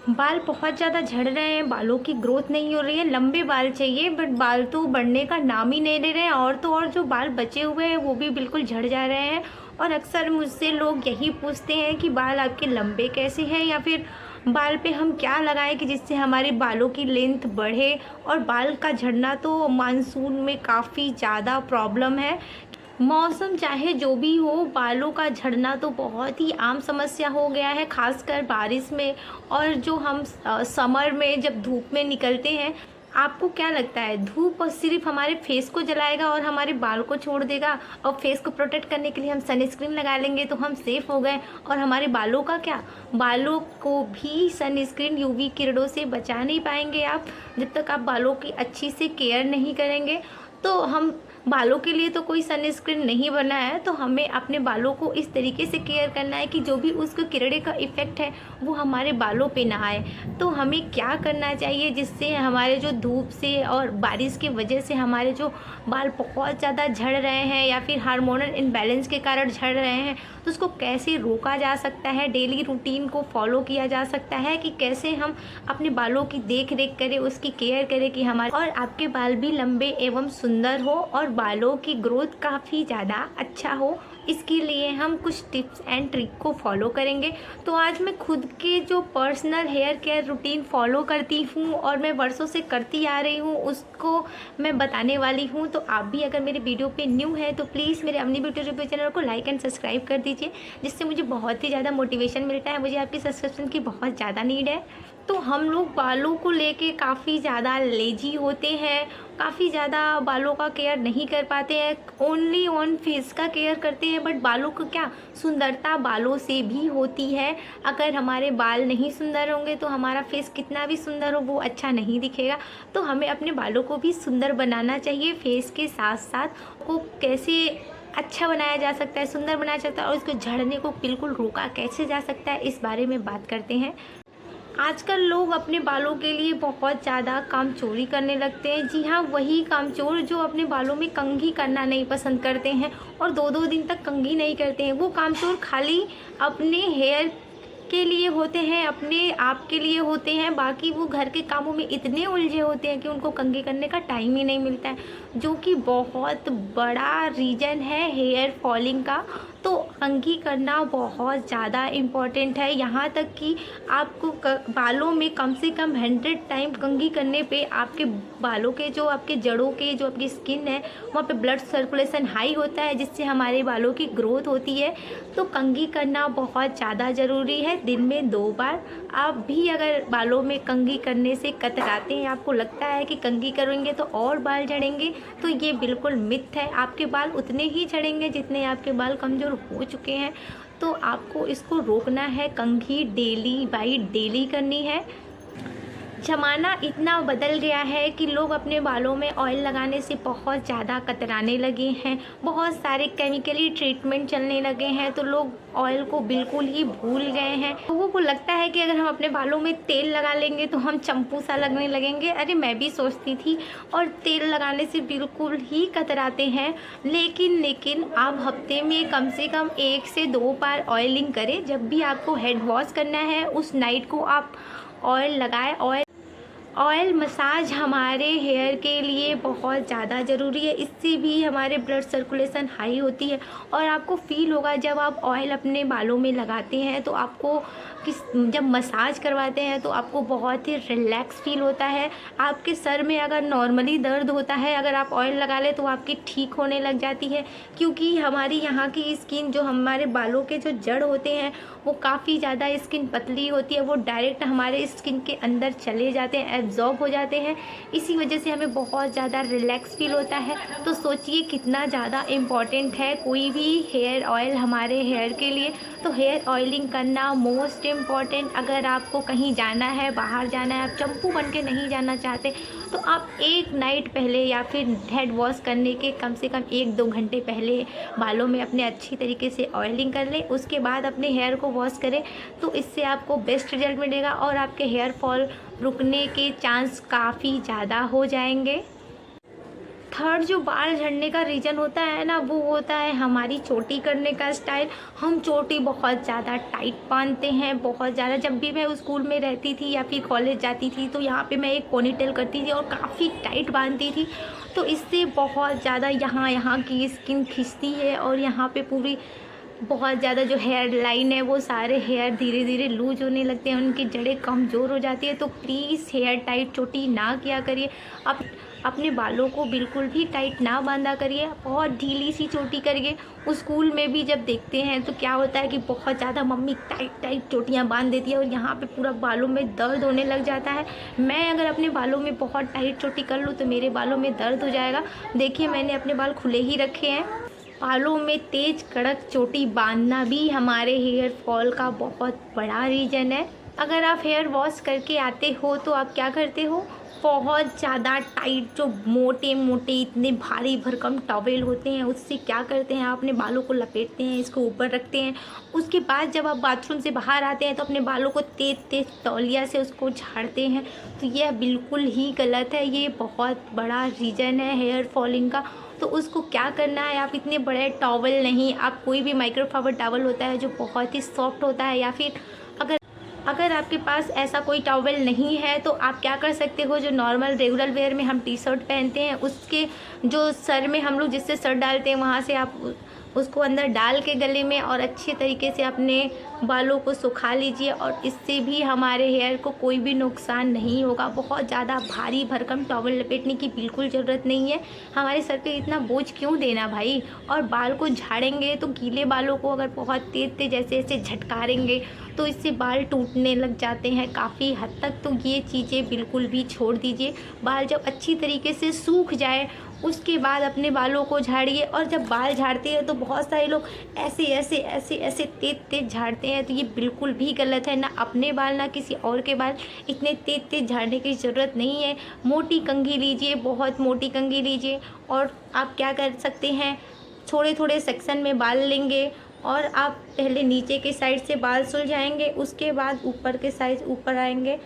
बाल बहुत ज़्यादा झड़ रहे हैं, बालों की ग्रोथ नहीं हो रही है, लंबे बाल चाहिए बट बाल तो बढ़ने का नाम ही नहीं ले रहे हैं, और तो और जो बाल बचे हुए हैं वो भी बिल्कुल झड़ जा रहे हैं। और अक्सर मुझसे लोग यही पूछते हैं कि बाल आपके लंबे कैसे हैं, या फिर बाल पे हम क्या लगाएं कि जिससे हमारे बालों की लेंथ बढ़े। और बाल का झड़ना तो मानसून में काफ़ी ज़्यादा प्रॉब्लम है। मौसम चाहे जो भी हो, बालों का झड़ना तो बहुत ही आम समस्या हो गया है, खासकर बारिश में। और जो हम समर में जब धूप में निकलते हैं, आपको क्या लगता है धूप सिर्फ हमारे फेस को जलाएगा और हमारे बाल को छोड़ देगा, और फेस को प्रोटेक्ट करने के लिए हम सनस्क्रीन लगा लेंगे तो हम सेफ हो गए, और हमारे बालों का क्या? बालों को भी सनस्क्रीन यूवी किरणों से बचा नहीं पाएंगे आप, जब तक आप बालों की अच्छी से केयर नहीं करेंगे। तो हम बालों के लिए तो कोई सनस्क्रीन नहीं बना है, तो हमें अपने बालों को इस तरीके से केयर करना है कि जो भी उसके किरणें का इफ़ेक्ट है वो हमारे बालों पे ना आए। तो हमें क्या करना चाहिए जिससे हमारे जो धूप से और बारिश की वजह से हमारे जो बाल बहुत ज़्यादा झड़ रहे हैं या फिर हार्मोनल इम्बैलेंस के कारण झड़ रहे हैं, तो उसको कैसे रोका जा सकता है, डेली रूटीन को फॉलो किया जा सकता है कि कैसे हम अपने बालों की देख रेख करें, उसकी केयर करें कि हमारे और आपके बाल भी लंबे एवं सुंदर हो और बालों की ग्रोथ काफ़ी ज़्यादा अच्छा हो। इसके लिए हम कुछ टिप्स एंड ट्रिक को फॉलो करेंगे। तो आज मैं खुद के जो personal hair care routine follow करती हूँ और मैं वर्षों से करती आ रही हूँ, उसको मैं बताने वाली हूँ। तो आप भी अगर मेरे वीडियो पे न्यू है तो प्लीज़ मेरे अवनी ब्यूटी रिव्यू चैनल को लाइक एंड सब्सक्राइब कर दीजिए, जिससे मुझे बहुत ही ज़्यादा मोटिवेशन मिलता है। मुझे आपकी सब्सक्रिप्शन की बहुत ज़्यादा नीड है। तो हम लोग बालों को लेके काफ़ी ज़्यादा लेजी होते हैं, काफ़ी ज़्यादा बालों का केयर नहीं कर पाते हैं, ओनली ऑन फेस का केयर करते हैं। बट बालों को क्या, सुंदरता बालों से भी होती है। अगर हमारे बाल नहीं सुंदर होंगे तो हमारा फेस कितना भी सुंदर हो वो अच्छा नहीं दिखेगा। तो हमें अपने बालों को भी सुंदर बनाना चाहिए, फेस के साथ साथ को कैसे अच्छा बनाया जा सकता है, सुंदर बनाया जा सकता है, और उसको झड़ने को बिल्कुल रोका कैसे जा सकता है, इस बारे में बात करते हैं। आजकल लोग अपने बालों के लिए बहुत ज़्यादा कामचोरी करने लगते हैं। जी हाँ, वही कामचोर जो अपने बालों में कंघी करना नहीं पसंद करते हैं और दो दो दिन तक कंघी नहीं करते हैं। वो कामचोर खाली अपने हेयर के लिए होते हैं, अपने आप के लिए होते हैं। बाकी वो घर के कामों में इतने उलझे होते हैं कि उनको कंघी करने का टाइम ही नहीं मिलता है, जो कि बहुत बड़ा रीज़न है हेयर फॉलिंग का। तो कंघी करना बहुत ज़्यादा इम्पॉर्टेंट है, यहाँ तक कि आपको बालों में कम से कम 100 टाइम कंघी करने पे आपके बालों के जो आपके जड़ों के जो आपकी स्किन है वहाँ पे ब्लड सर्कुलेशन हाई होता है, जिससे हमारे बालों की ग्रोथ होती है। तो कंघी करना बहुत ज़्यादा ज़रूरी है, दिन में 2 बार। आप भी अगर बालों में कंघी करने से कतराते हैं, आपको लगता है कि कंघी करेंगे तो और बाल झड़ेंगे, तो ये बिल्कुल मिथ है। आपके बाल उतने ही झड़ेंगे जितने आपके बाल कमज़ोर हो चुके हैं। तो आपको इसको रोकना है, कंघी डेली बाई डेली करनी है। ज़माना इतना बदल गया है कि लोग अपने बालों में ऑयल लगाने से बहुत ज़्यादा कतराने लगे हैं, बहुत सारे केमिकली ट्रीटमेंट चलने लगे हैं, तो लोग ऑयल को बिल्कुल ही भूल गए हैं। लोगों को लगता है कि अगर हम अपने बालों में तेल लगा लेंगे तो हम चंपू सा लगने लगेंगे। अरे मैं भी सोचती थी, और तेल लगाने से बिल्कुल ही कतराते हैं। लेकिन आप हफ्ते में कम से कम 1 से 2 बार ऑयलिंग करें। जब भी आपको हेड वॉश करना है उस नाइट को आप ऑयल लगाएं। ऑयल मसाज हमारे हेयर के लिए बहुत ज़्यादा ज़रूरी है, इससे भी हमारे ब्लड सर्कुलेशन हाई होती है। और आपको फील होगा जब आप ऑयल अपने बालों में लगाते हैं तो आपको जब मसाज करवाते हैं तो आपको बहुत ही रिलैक्स फील होता है। आपके सर में अगर नॉर्मली दर्द होता है, अगर आप ऑयल लगा लें तो आपकी ठीक होने लग जाती है, क्योंकि हमारी यहाँ की स्किन जो हमारे बालों के जो जड़ होते हैं वो काफ़ी ज़्यादा स्किन पतली होती है, वो डायरेक्ट हमारे स्किन के अंदर चले जाते हैं, एब्जॉर्ब हो जाते हैं। इसी वजह से हमें बहुत ज़्यादा रिलैक्स फील होता है। तो सोचिए कितना ज़्यादा इम्पॉर्टेंट है कोई भी हेयर ऑयल हमारे हेयर के लिए। तो हेयर ऑयलिंग करना मोस्ट इम्पॉर्टेंट। अगर आपको कहीं जाना है, बाहर जाना है, आप चंपू बन के नहीं जाना चाहते, तो आप एक नाइट पहले या फिर हेड वॉश करने के कम से कम 1-2 घंटे पहले बालों में अपने अच्छी तरीके से ऑयलिंग कर लें। उसके बाद अपने हेयर को वॉश करें, तो इससे आपको बेस्ट रिजल्ट मिलेगा और आपके हेयर फॉल रुकने के चांस काफ़ी ज़्यादा हो जाएंगे। थर्ड जो बाल झड़ने का रीज़न होता है ना, वो होता है हमारी चोटी करने का स्टाइल। हम चोटी बहुत ज़्यादा टाइट बांधते हैं, बहुत ज़्यादा। जब भी मैं स्कूल में रहती थी या फिर कॉलेज जाती थी तो यहाँ पे मैं एक पोनीटेल करती थी और काफ़ी टाइट बांधती थी। तो इससे बहुत ज़्यादा यहाँ की स्किन खिंचती है और यहाँ पे पूरी बहुत ज़्यादा जो हेयर लाइन है वो सारे हेयर धीरे धीरे लूज होने लगते हैं, उनकी जड़ें कमज़ोर हो जाती है। तो प्लीज़ हेयर टाइट चोटी ना किया करिए। आप अपने बालों को बिल्कुल भी टाइट ना बांधा करिए, बहुत ढीली सी चोटी करिए। उस स्कूल में भी जब देखते हैं तो क्या होता है कि बहुत ज़्यादा मम्मी टाइट टाइट चोटियाँ बांध देती है और यहाँ पे पूरा बालों में दर्द होने लग जाता है। मैं अगर अपने बालों में बहुत टाइट चोटी कर लूँ तो मेरे बालों में दर्द हो जाएगा। देखिए, मैंने अपने बाल खुले ही रखे हैं। बालों में तेज कड़क चोटी बांधना भी हमारे हेयर फॉल का बहुत बड़ा रीज़न है। अगर आप हेयर वॉश करके आते हो तो आप क्या करते हो, बहुत ज़्यादा टाइट जो मोटे मोटे इतने भारी भरकम टॉवेल होते हैं उससे क्या करते हैं, आप अपने बालों को लपेटते हैं, इसको ऊपर रखते हैं। उसके बाद जब आप बाथरूम से बाहर आते हैं तो अपने बालों को तेज तेज तौलिया से उसको झाड़ते हैं। तो यह बिल्कुल ही गलत है, ये बहुत बड़ा रीज़न है हेयर फॉलिंग का। तो उसको क्या करना है, आप इतने बड़े टॉवल नहीं, आप कोई भी माइक्रोफाइबर टॉवल होता है जो बहुत ही सॉफ्ट होता है, या फिर अगर आपके पास ऐसा कोई टॉवल नहीं है तो आप क्या कर सकते हो, जो नॉर्मल रेगुलर वेयर में हम टी शर्ट पहनते हैं उसके जो सर में हम लोग जिससे सर डालते हैं वहाँ से आप उसको अंदर डाल के गले में और अच्छे तरीके से अपने बालों को सुखा लीजिए और इससे भी हमारे हेयर को कोई भी नुकसान नहीं होगा। बहुत ज़्यादा भारी भरकम टॉवल लपेटने की बिल्कुल ज़रूरत नहीं है। हमारे सर पे इतना बोझ क्यों देना भाई। और बाल को झाड़ेंगे तो गीले बालों को अगर बहुत तेज तेज ऐसे ऐसे झटकारेंगे तो इससे बाल टूटने लग जाते हैं काफ़ी हद तक। तो ये चीज़ें बिल्कुल भी छोड़ दीजिए। बाल जब अच्छी तरीके से सूख जाए उसके बाद अपने बालों को झाड़िए। और जब बाल झाड़ते हैं तो बहुत सारे लोग ऐसे ऐसे ऐसे ऐसे तेज तेज झाड़ते हैं, तो ये बिल्कुल भी गलत है। ना अपने बाल ना किसी और के बाल इतने तेज तेज झाड़ने की ज़रूरत नहीं है। मोटी कंघी लीजिए, बहुत मोटी कंघी लीजिए। और आप क्या कर सकते हैं, थोड़े थोड़े सेक्शन में बाल लेंगे और आप पहले नीचे के साइड से बाल सुलझाएंगे, उसके बाद ऊपर के साइड ऊपर आएंगे,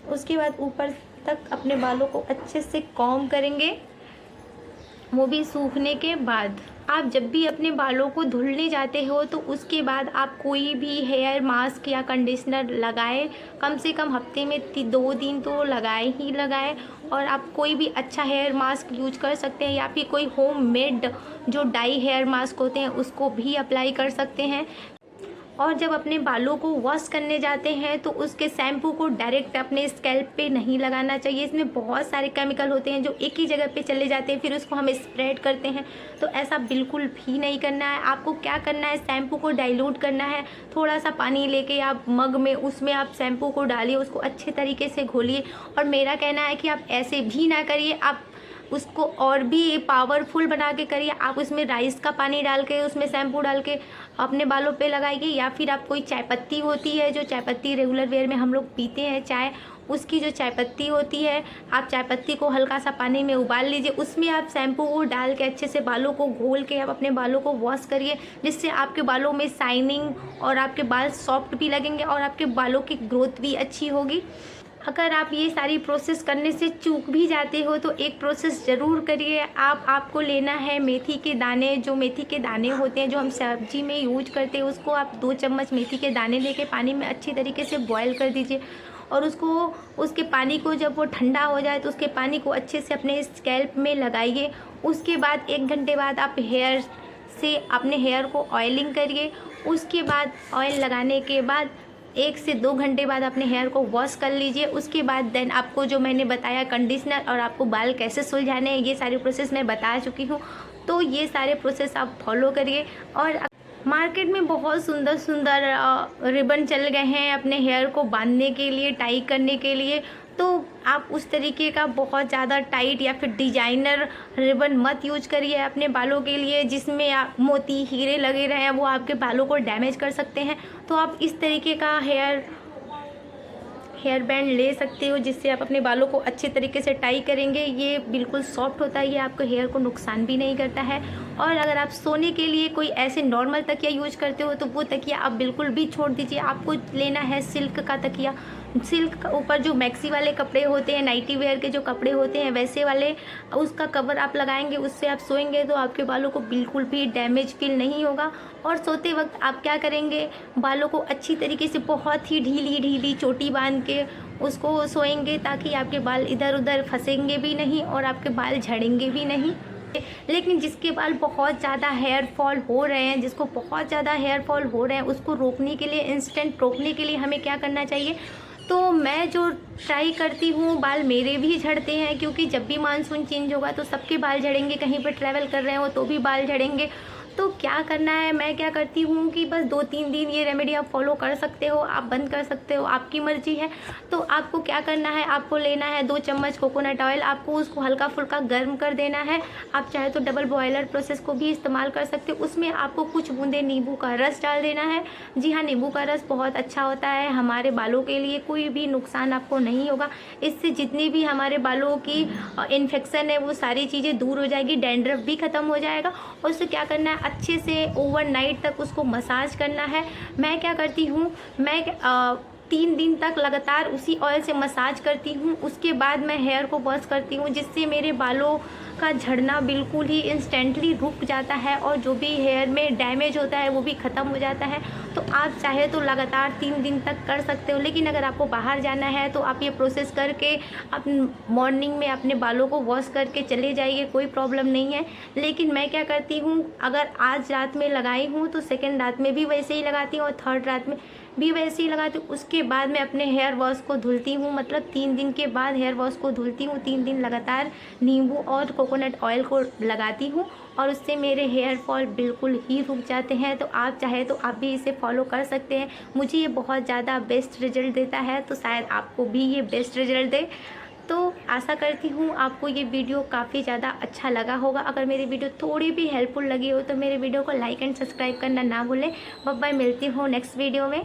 उसके बाद ऊपर तक अपने बालों को अच्छे से कॉम्ब करेंगे, वो भी सूखने के बाद। आप जब भी अपने बालों को धुलने जाते हो तो उसके बाद आप कोई भी हेयर मास्क या कंडीशनर लगाएं, कम से कम हफ्ते में 2 दिन तो लगाए ही लगाएं। और आप कोई भी अच्छा हेयर मास्क यूज कर सकते हैं या फिर कोई होममेड जो डाई हेयर मास्क होते हैं उसको भी अप्लाई कर सकते हैं। और जब अपने बालों को वॉश करने जाते हैं तो उसके शैम्पू को डायरेक्ट अपने स्कैल्प पे नहीं लगाना चाहिए। इसमें बहुत सारे केमिकल होते हैं जो एक ही जगह पे चले जाते हैं, फिर उसको हम स्प्रेड करते हैं। तो ऐसा बिल्कुल भी नहीं करना है। आपको क्या करना है, शैम्पू को डाइल्यूट करना है। थोड़ा सा पानी लेके आप मग में उसमें आप शैम्पू को डालिए, उसको अच्छे तरीके से घोलिए। और मेरा कहना है कि आप ऐसे भी ना करिए, आप उसको और भी पावरफुल बना के करिए। आप उसमें राइस का पानी डाल के उसमें शैम्पू डाल के अपने बालों पे लगाइए। या फिर आप कोई चाय पत्ती होती है, जो चाय पत्ती रेगुलर वेयर में हम लोग पीते हैं चाय, उसकी जो चाय पत्ती होती है, आप चाय पत्ती को हल्का सा पानी में उबाल लीजिए, उसमें आप शैम्पू को डाल के अच्छे से बालों को घोल के आप अपने बालों को वॉश करिए, जिससे आपके बालों में शाइनिंग और आपके बाल सॉफ्ट भी लगेंगे और आपके बालों की ग्रोथ भी अच्छी होगी। अगर आप ये सारी प्रोसेस करने से चूक भी जाते हो तो एक प्रोसेस ज़रूर करिए। आपको लेना है मेथी के दाने। जो मेथी के दाने होते हैं जो हम सब्जी में यूज करते हैं, उसको आप 2 चम्मच मेथी के दाने लेके पानी में अच्छी तरीके से बॉयल कर दीजिए। और उसके पानी को जब वो ठंडा हो जाए तो उसके पानी को अच्छे से अपने स्कैल्प में लगाइए। उसके बाद 1 घंटे बाद आप अपने हेयर को ऑयलिंग करिए। उसके बाद ऑयल लगाने के बाद 1 से 2 घंटे बाद अपने हेयर को वॉश कर लीजिए। उसके बाद देन आपको जो मैंने बताया कंडीशनर और आपको बाल कैसे सुलझाने हैं, ये सारी प्रोसेस मैं बता चुकी हूँ। तो ये सारे प्रोसेस आप फॉलो करिए। और मार्केट में बहुत सुंदर सुंदर रिबन चल गए हैं अपने हेयर को बांधने के लिए, टाई करने के लिए। तो आप उस तरीके का बहुत ज़्यादा टाइट या फिर डिजाइनर रिबन मत यूज करिए अपने बालों के लिए, जिसमें आप मोती हीरे लगे रहे हैं, वो आपके बालों को डैमेज कर सकते हैं। तो आप इस तरीके का हेयर बैंड ले सकते हो, जिससे आप अपने बालों को अच्छे तरीके से टाई करेंगे। ये बिल्कुल सॉफ्ट होता है, ये आपको हेयर को नुकसान भी नहीं करता है और अगर आप सोने के लिए कोई ऐसे नॉर्मल तकिया यूज करते हो तो वो तकिया आप बिल्कुल भी छोड़ दीजिए। आपको लेना है सिल्क का तकिया। सिल्क का ऊपर जो मैक्सी वाले कपड़े होते हैं, नाइटी वेयर के जो कपड़े होते हैं वैसे वाले, उसका कवर आप लगाएंगे, उससे आप सोएंगे तो आपके बालों को बिल्कुल भी डैमेज फील नहीं होगा। और सोते वक्त आप क्या करेंगे, बालों को अच्छी तरीके से बहुत ही ढीली ढीली चोटी बांध के उसको सोएंगे, ताकि आपके बाल इधर उधर फंसेंगे भी नहीं और आपके बाल झड़ेंगे भी नहीं। लेकिन जिसके बाल बहुत ज़्यादा हेयर फॉल हो रहे हैं, जिसको बहुत ज़्यादा हेयर फॉल हो रहे हैं, उसको रोकने के लिए, इंस्टेंट रोकने के लिए हमें क्या करना चाहिए, तो मैं जो ट्राई करती हूँ, बाल मेरे भी झड़ते हैं क्योंकि जब भी मानसून चेंज होगा तो सबके बाल झड़ेंगे, कहीं पर ट्रैवल कर रहे हो तो भी बाल झड़ेंगे। तो क्या करना है, मैं क्या करती हूँ कि बस 2-3 दिन ये रेमेडी आप फॉलो कर सकते हो, आप बंद कर सकते हो, आपकी मर्जी है। तो आपको क्या करना है, आपको लेना है 2 चम्मच कोकोनट ऑयल, आपको उसको हल्का फुल्का गर्म कर देना है। आप चाहे तो डबल बॉयलर प्रोसेस को भी इस्तेमाल कर सकते हो। उसमें आपको कुछ बूंदे नींबू का रस डाल देना है। जी हाँ, नींबू का रस बहुत अच्छा होता है हमारे बालों के लिए, कोई भी नुकसान आपको नहीं होगा। इससे जितनी भी हमारे बालों की इन्फेक्शन है वो सारी चीज़ें दूर हो जाएगी, डैंड्रफ भी ख़त्म हो जाएगा। और उससे क्या करना है, अच्छे से ओवरनाइट तक उसको मसाज करना है। मैं क्या करती हूँ, मैं 3 दिन तक लगातार उसी ऑयल से मसाज करती हूँ। उसके बाद मैं हेयर को वॉश करती हूँ, जिससे मेरे बालों का झड़ना बिल्कुल ही इंस्टेंटली रुक जाता है और जो भी हेयर में डैमेज होता है वो भी ख़त्म हो जाता है। तो आप चाहे तो लगातार 3 दिन तक कर सकते हो, लेकिन अगर आपको बाहर जाना है तो आप ये प्रोसेस करके आप मॉर्निंग में अपने बालों को वॉश करके चले जाइए, कोई प्रॉब्लम नहीं है। लेकिन मैं क्या करती हूँ, अगर आज रात में लगाई हूँ तो सेकेंड रात में भी वैसे ही लगाती हूँ और थर्ड रात में भी वैसे ही लगाती हूँ। उसके बाद मैं अपने हेयर वॉश को धुलती हूँ, मतलब 3 दिन के बाद हेयर वॉश को धुलती हूँ। 3 दिन लगातार नींबू और कोकोनट ऑयल को लगाती हूँ और उससे मेरे हेयर फॉल बिल्कुल ही रुक जाते हैं। तो आप चाहे तो आप भी इसे फॉलो कर सकते हैं। मुझे ये बहुत ज़्यादा बेस्ट रिजल्ट देता है, तो शायद आपको भी ये बेस्ट रिजल्ट दे। तो आशा करती हूँ आपको ये वीडियो काफ़ी ज़्यादा अच्छा लगा होगा। अगर मेरी वीडियो थोड़ी भी हेल्पफुल लगी हो तो मेरे वीडियो को लाइक एंड सब्सक्राइब करना ना भूलें। बाय बाय, मिलती हूँ नेक्स्ट वीडियो में।